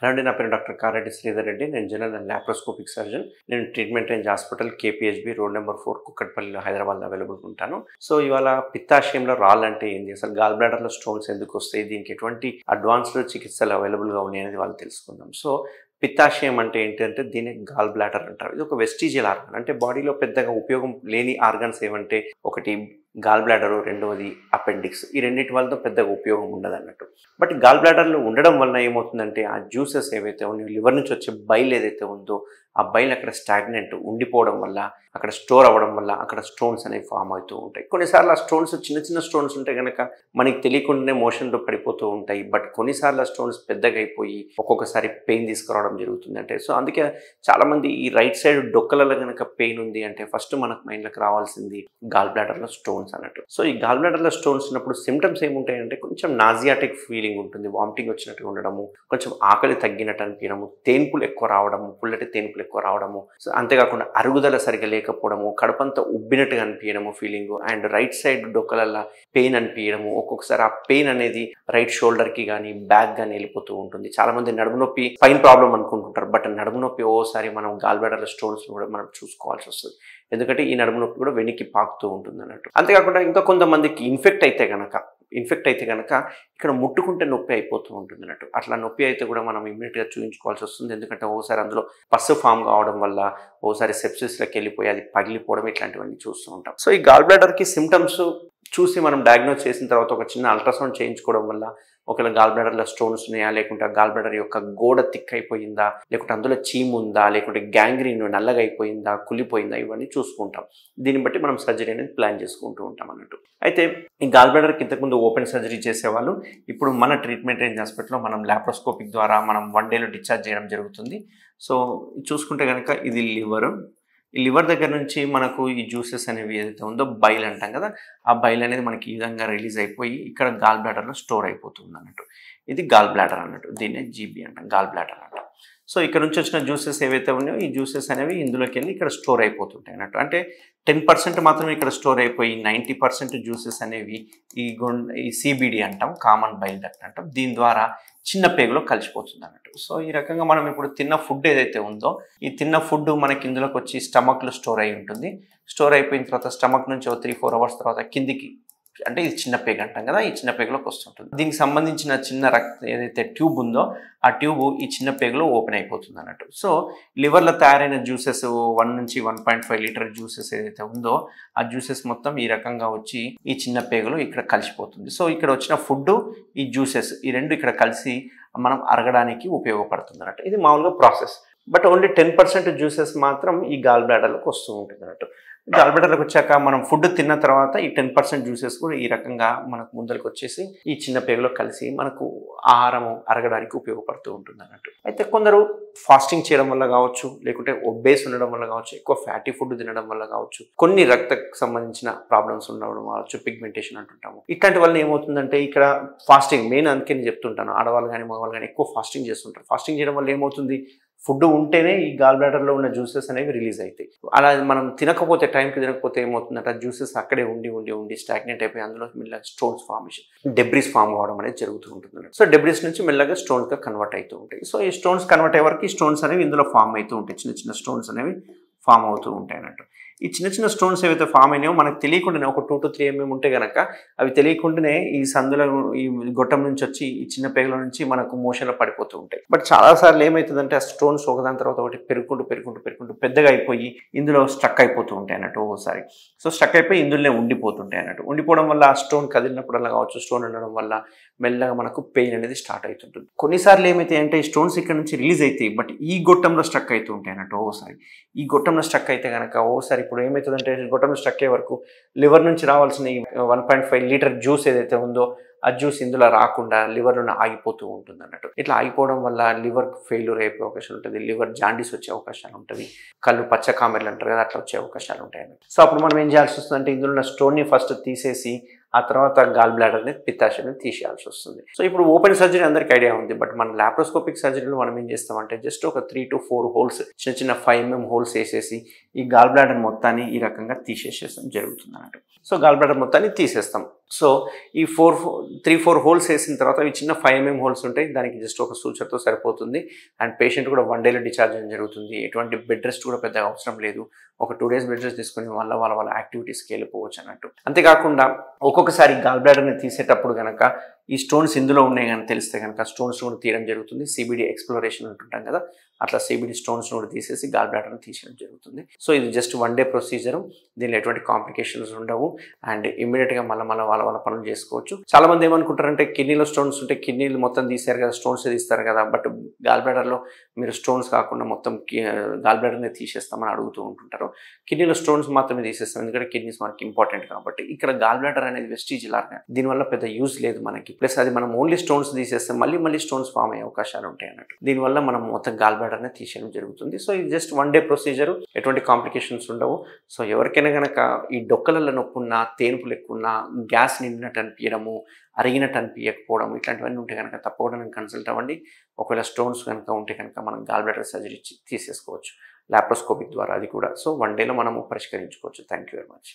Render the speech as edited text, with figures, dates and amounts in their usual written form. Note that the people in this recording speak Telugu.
హలో అండి, నా పేరు డాక్టర్ కారెడ్డి శ్రీధర్ రెడ్డి. నేను జనరల్ అండ్ లాప్రోస్కోపిక్ సర్జన్. నేను treatment range hospital KPHB road number 4 కుక్కట్పల్లిలో హైదరాబాద్లో అవైలబుల్ ఉంటాను. సో ఇవాళ పిత్తాశయంలో రాళ్ళు అంటే ఏంటి, అసలు గాల్ బ్లాడర్లో స్టోన్స్ ఎందుకు వస్తాయి, దీనికి ఎటువంటి అడ్వాన్స్డ్ చికిత్సలు అవైలబుల్గా ఉన్నాయి అనేది వాళ్ళు తెలుసుకుందాం. సో పిత్తాశయం అంటే ఏంటంటే దీన్ని గాల్ బ్లాడర్ అంటారు. ఇది ఒక వెస్టిజియల్ ఆర్గన్, అంటే బాడీలో పెద్దగా ఉపయోగం లేని ఆర్గన్స్ ఏమంటే ఒకటి గాల్ బ్లాడరు, రెండవది అపెండిక్స్. ఈ రెండింటి వల్ల పెద్దగా ఉపయోగం ఉండదు అన్నట్టు. బట్ గాల్ బ్లాడర్లో ఉండడం వలన ఏమవుతుందంటే ఆ జ్యూసెస్ ఏవైతే ఉన్నాయో, లివర్ నుంచి వచ్చే బైల్ ఏదైతే ఉందో ఆ బైల్ అక్కడ స్టాగ్నెంట్ ఉండిపోవడం వల్ల, అక్కడ స్టోర్ అవ్వడం వల్ల అక్కడ స్టోన్స్ అనేవి ఫామ్ అవుతూ ఉంటాయి. కొన్నిసార్లు ఆ స్టోన్స్ చిన్న చిన్న స్టోన్స్ ఉంటే కనుక మనకి తెలియకుండానే మోషన్లో పడిపోతూ ఉంటాయి. బట్ కొన్నిసార్లు ఆ స్టోన్స్ పెద్దగా అయిపోయి ఒక్కొక్కసారి పెయిన్ తీసుకురావడం జరుగుతుంది. అంటే సో అందుకే చాలామంది ఈ రైట్ సైడ్ డొక్కలలో కనుక పెయిన్ ఉంది అంటే ఫస్ట్ మనకు మైండ్లోకి రావాల్సింది గాల్ బ్లాడర్లో స్టోన్స్ అన్నట్టు. సో ఈ గాల్ బ్లాడర్లో స్టోన్స్ ఉన్నప్పుడు సిమ్టమ్స్ ఏముంటాయంటే కొంచెం నాజియాటిక్ ఫీలింగ్ ఉంటుంది, వామిటింగ్ వచ్చినట్టుగా ఉండడము, కొంచెం ఆకలి తగ్గినట్టు అనిపించడము, తేన్పులు ఎక్కువ రావడము, పుల్లటి తేన్పులు ఎక్కువ రావడము, సో అంతేకాకుండా అరుగుదల సరిగా లేకపోవడము, కడుపంతా ఉబ్బినట్టుగా అనిపించడము ఫీలింగ్, అండ్ రైట్ సైడ్ డొక్కలల్లో పెయిన్ అనిపించడము. ఒక్కొక్కసారి ఆ పెయిన్ అనేది రైట్ షోల్డర్కి కానీ బ్యాక్ కానీ వెళ్ళిపోతూ ఉంటుంది. చాలామంది నడుము నొప్పి స్పైన్ ప్రాబ్లం అనుకుంటుంటారు, బట్ నడుము నొప్పి ఓసారి మనం గాల్ బ్లాడర్ల స్టోన్స్ కూడా మనం చూసుకోవాల్సి వస్తుంది. ఎందుకంటే ఈ నడుము నొప్పి కూడా వెనక్కి పాకుతూ ఉంటుంది అన్నట్టు. అంతేకాకుండా ఇంకా కొంతమందికి ఇన్ఫెక్ట్ అయితే కనుక ఇక్కడ ముట్టుకుంటే నొప్పి అయిపోతూ ఉంటుంది అన్నట్టు. అట్లా నొప్పి అయితే కూడా మనం ఇమ్మీడియట్గా చూపించుకోవాల్సి వస్తుంది. ఎందుకంటే ఓసారి అందులో పస్సు ఫామ్ కావడం వల్ల ఓసారి సెప్సిస్లోకి వెళ్ళిపోయి అది పగిలిపోవడం ఇట్లాంటివన్నీ చూస్తూ ఉంటాం. సో ఈ గాల్ బ్లాడర్కి సిమ్టమ్స్ చూసి మనం డయాగ్నోస్ చేసిన తర్వాత ఒక చిన్న అల్ట్రాసౌండ్ చేయించుకోవడం వల్ల ఒకవేళ గాల్ బ్లాడర్లో స్టోన్స్ ఉన్నాయా, లేకుంటే గాల్ బ్లాడర్ యొక్క గోడ థిక్ అయిపోయిందా, లేకుంటే అందులో చీము ఉందా, లేకుంటే గ్యాంగ్రీన్ నల్లగా అయిపోయిందా, కులిపోయిందా, ఇవన్నీ చూసుకుంటాం. దీన్ని బట్టి మనం సర్జరీ అనేది ప్లాన్ చేసుకుంటూ ఉంటాం అన్నట్టు. అయితే ఈ గాల్ బ్లాడర్కి ఇంతకుముందు ఓపెన్ సర్జరీ చేసేవాళ్ళు ఇప్పుడు మన ట్రీట్మెంట్ రేంజ్ హాస్పిటల్లో మనం లాప్రోస్కోపిక్ ద్వారా మనం 1 డేలో డిశ్చార్జ్ చేయడం జరుగుతుంది. సో చూసుకుంటే కనుక ఇది ఈ లివర్ దగ్గర నుంచి మనకు ఈ జ్యూసెస్ అనేవి ఏదైతే ఉందో బైల్ అంటాం కదా, ఆ బైల్ అనేది మనకి ఈ విధంగా రిలీజ్ అయిపోయి ఇక్కడ గాల్ బ్లాడర్లో స్టోర్ అయిపోతుంది అన్నట్టు. ఇది గాల్ బ్లాడర్ అన్నట్టు, దీన్నే జీబీ అంటాం, గాల్ బ్లాడర్ అంటాం. సో ఇక్కడ నుంచి వచ్చిన జ్యూసెస్ ఏవైతే ఉన్నాయో ఈ జ్యూసెస్ అనేవి ఇందులోకి వెళ్ళి ఇక్కడ స్టోర్ అయిపోతుంటాయి అన్నట్టు. అంటే 10% మాత్రమే ఇక్కడ స్టోర్ అయిపోయి 90% జ్యూసెస్ అనేవి ఈ సిబిడి అంటాం, కామన్ బైల్ డక్ట్ అంటాం, దీని ద్వారా చిన్న పేగులో కలిసిపోతుంది అన్నట్టు. సో ఈ రకంగా మనం ఇప్పుడు తిన్న ఫుడ్ ఏదైతే ఉందో ఈ తిన్న ఫుడ్ మనకి ఇందులోకి వచ్చి స్టమక్లో స్టోర్ అయి ఉంటుంది. స్టోర్ అయిపోయిన తర్వాత స్టమక్ నుంచి 3-4 అవర్స్ తర్వాత కిందికి, అంటే ఇది చిన్న పేగు అంటాం కదా, ఈ చిన్న పేగులోకి వస్తుంటుంది. దీనికి సంబంధించిన చిన్న ఏదైతే ట్యూబ్ ఉందో ఆ ట్యూబ్ ఈ చిన్న పేగులో ఓపెన్ అయిపోతుంది అన్నట్టు. సో లివర్లో తయారైన జ్యూసెస్ 1 నుంచి 1.5 లీటర్ జ్యూసెస్ ఏదైతే ఉందో ఆ జ్యూసెస్ మొత్తం ఈ రకంగా వచ్చి ఈ చిన్న పేగులో ఇక్కడ కలిసిపోతుంది. సో ఇక్కడ వచ్చిన ఫుడ్, ఈ జ్యూసెస్, ఈ రెండు ఇక్కడ కలిసి మనం అరగడానికి ఉపయోగపడుతుంది అన్నట్టు. ఇది మామూలుగా ప్రాసెస్. బట్ ఓన్లీ 10% జ్యూసెస్ మాత్రం ఈ గాల్ బ్లాడర్లకు వస్తూ ఉంటుంది అన్నట్టు. గాల్ బ్లాడర్లకు వచ్చాక మనం ఫుడ్ తిన్న తర్వాత ఈ 10% జ్యూసెస్ కూడా ఈ రకంగా మనకు ముందరికి వచ్చేసి ఈ చిన్న పేగులో కలిసి మనకు ఆహారం అరగడానికి ఉపయోగపడుతూ ఉంటుంది అన్నట్టు. అయితే కొందరు ఫాస్టింగ్ చేయడం వల్ల కావచ్చు, లేకుంటే ఒబేస్ ఉండడం వల్ల కావచ్చు, ఎక్కువ ఫ్యాటీ ఫుడ్ తినడం వల్ల కావచ్చు, కొన్ని రక్తకు సంబంధించిన ప్రాబ్లమ్స్ ఉండడం కావచ్చు, పిగ్మెంటేషన్ అంటుంటాము, ఇట్లాంటి వల్ల ఏమవుతుందంటే ఇక్కడ ఫాస్టింగ్ మెయిన్, అందుకే నేను చెప్తుంటాను ఆడవాళ్ళు కానీ మగవాళ్ళు కానీ ఎక్కువ ఫాస్టింగ్ చేస్తుంటారు. ఫాస్టింగ్ చేయడం వల్ల ఏమవుతుంది, ఫుడ్ ఉంటేనే ఈ గాల్ బ్లాడర్లో ఉన్న జ్యూసెస్ అనేవి రిలీజ్ అవుతాయి. అలా మనం తినకపోతే, టైంకి తినకపోతే ఏమవుతుందంటే ఆ జ్యూసెస్ అక్కడే ఉండి స్టాగ్నెంట్ అయిపోయి అందులో మెల్లగా స్టోన్స్ ఫార్మేషన్, డెబ్రిస్ ఫామ్ కావడం అనేది జరుగుతూ ఉంటుంది. సో డెబ్రిస్ నుంచి మెల్లగా స్టోన్స్గా కన్వర్ట్ అవుతూ ఉంటాయి. సో ఈ స్టోన్స్ కన్వర్ట్ అయ్యే వరకు ఈ స్టోన్స్ అనేవి ఇందులో ఫామ్ అవుతూ ఉంటాయి, చిన్న చిన్న స్టోన్స్ అనేవి ఫామ్ అవుతూ ఉంటాయి అన్నట్టు. ఈ చిన్న చిన్న స్టోన్స్ ఏవైతే ఫామ్ అయినాయో మనకు తెలియకుండానే ఒక 2 to 3 mm ఉంటే కనుక అవి తెలియకుండానే ఈ సందులో ఈ గొట్టం నుంచి వచ్చి ఈ చిన్న పేగుల నుంచి మనకు మోషన్లో పడిపోతూ ఉంటాయి. బట్ చాలాసార్లు ఏమవుతుందంటే ఆ స్టోన్స్ ఒకదాని తర్వాత ఒకటి పెరుగుకుంటూ పెద్దగా అయిపోయి ఇందులో స్ట్రక్ అయిపోతూ ఉంటాయి అన్నట్టు ఒక్కోసారి. సో స్ట్రక్ అయిపోయి ఇందులోనే ఉండిపోతుంటాయి అన్నట్టు. ఉండిపోవడం వల్ల ఆ స్టోన్ కదిలినప్పుడల్లా కావచ్చు, స్టోన్ ఉండడం వల్ల మెల్లగా మనకు పెయిన్ అనేది స్టార్ట్ అవుతుంటుంది. కొన్నిసార్లు ఏమైతే అంటే ఈ స్టోన్స్ ఇక్కడ నుంచి రిలీజ్ అవుతాయి, బట్ ఈ గొట్టంలో స్ట్రక్ అవుతూ ఉంటాయి అన్నట్టు. ఓసారి ఈ గొట్టంలో స్ట్రక్ అయితే కనుక ఓసారి ఇప్పుడు ఏమవుతుందంటే గొట్టంలో స్ట్రక్ అయ్యే వరకు లివర్ నుంచి రావాల్సిన 1.5 లీటర్ జ్యూస్ ఏదైతే ఉందో ఆ జ్యూస్ ఇందులో రాకుండా లివర్లోనే ఆగిపోతూ ఉంటుంది అన్నట్టు. ఇట్లా ఆగిపోవడం వల్ల లివర్ ఫెయిల్యూర్ అయిపోయే అవకాశాలు ఉంటుంది, లివర్ జాండీస్ వచ్చే అవకాశాలు ఉంటుంది, కళ్ళు పచ్చ కామెర్లు అంటారు కదా, అట్లా వచ్చే అవకాశాలు ఉంటాయి అన్నట్టు. సో అప్పుడు మనం ఏం చేయాల్సి వస్తుందంటే ఇందులో ఉన్న స్టోన్ని ఫస్ట్ తీసేసి ఆ తర్వాత గాల్ బ్లాడర్ని, పిత్తాశయాన్ని తీసేయాల్సి వస్తుంది. సో ఇప్పుడు ఓపెన్ సర్జరీ అందరికీ ఐడియా ఉంది, బట్ మన లాప్రోస్కోపిక్ సర్జరీలో మనం ఏం చేస్తామంటే జస్ట్ ఒక 3 to 4 హోల్స్, చిన్న 5 mm హోల్స్ వేసేసి ఈ గాల్ బ్లాడర్ మొత్తాన్ని ఈ రకంగా తీసేసేయడం జరుగుతుంది అన్నట్టు. సో గాల్ బ్లాడర్ మొత్తాన్ని తీసేస్తాం. సో ఈ 3-4 హోల్స్ వేసిన తర్వాత అవి చిన్న 5 mm హోల్స్ ఉంటాయి. దానికి జస్ట్ ఒక సూచర్తో సరిపోతుంది. అండ్ పేషెంట్ కూడా 1 డేలో డిశ్చార్జ్ అయ్యడం జరుగుతుంది. ఎటువంటి బెడ్ రెస్ట్ కూడా పెద్దగా అవసరం లేదు. ఒక 2 డేస్ బెడ్ రెస్ట్ తీసుకుని వాళ్ళ యాక్టివిటీస్కి వెళ్ళిపోవచ్చు అన్నట్టు. అంతేకాకుండా ఒక్కొక్కసారి గాల్ బ్లాడర్ని తీసేటప్పుడు కనుక ఈ స్టోన్స్ ఇందులో ఉన్నాయి కానీ తెలిస్తే కనుక స్టోన్స్ కూడా తీయడం జరుగుతుంది. సిబిడి ఎక్స్ప్లోరేషన్ అంటుంటాం కదా, అట్లా సిబిడి స్టోన్స్ కూడా తీసేసి గాల్ బ్లాడర్ని తీసేయడం జరుగుతుంది. సో ఇది జస్ట్ 1 డే ప్రొసీజర్. దీనిలో ఎటువంటి కాంప్లికేషన్స్ ఉండవు. అండ్ ఇమ్మీడియట్గా మళ్ళీ వాళ్ళ పనులు చేసుకోవచ్చు. చాలా మంది ఏమనుకుంటారంటే కిడ్నీలో స్టోన్స్ ఉంటే కిడ్నీలు మొత్తం తీశారు కదా, స్టోన్స్ తీస్తారు కదా, బట్ గాల్ బ్లాడర్లో మీరు స్టోన్స్ కాకుండా మొత్తం గాల్ బ్లాడర్ని తీసేస్తామని అడుగుతూ ఉంటుంటారు. కిడ్నీలో స్టోన్స్ మాత్రమే తీసేస్తాం, ఎందుకంటే కిడ్నీస్ మనకి ఇంపార్టెంట్ కాబట్టి. ఇక్కడ గాల్ బ్లాడర్ అనేది వెస్టీజ్ లాగా, దీనివల్ల పెద్ద యూజ్ లేదు మనకి. ప్లస్ అది మనం ఓన్లీ స్టోన్స్ తీసేస్తే మళ్ళీ స్టోన్స్ ఫామ్ అయ్యే అవకాశాలు ఉంటాయి అన్నట్టు. దీనివల్ల మనం మొత్తం గాల్ బ్లాడర్ని తీసేయడం జరుగుతుంది. సో ఇది జస్ట్ 1 డే ప్రొసీజర్, ఎటువంటి కాంప్లికేషన్స్ ఉండవు. సో ఎవరికైనా కనుక ఈ డొక్కలలో నొప్పి ఉన్నా, తేనుపులు ఎక్కువ ఉన్నా, గ్యాస్ నిండినట్టు అనిపించడము, అరిగినట్టు అనిపించకపోవడం, ఇట్లాంటివన్నీ ఉంటే కనుక తప్పకుండా నేను కన్సల్ట్ అవ్వండి. ఒకవేళ స్టోన్స్ కనుక ఉంటే కనుక మనం గాల్ బ్లాడర్ సర్జరీ తీసేసుకోవచ్చు లాప్రోస్కోపిక్ ద్వారా, అది కూడా. సో 1 డేలో మనము పరిష్కరించుకోవచ్చు. Thank you very much.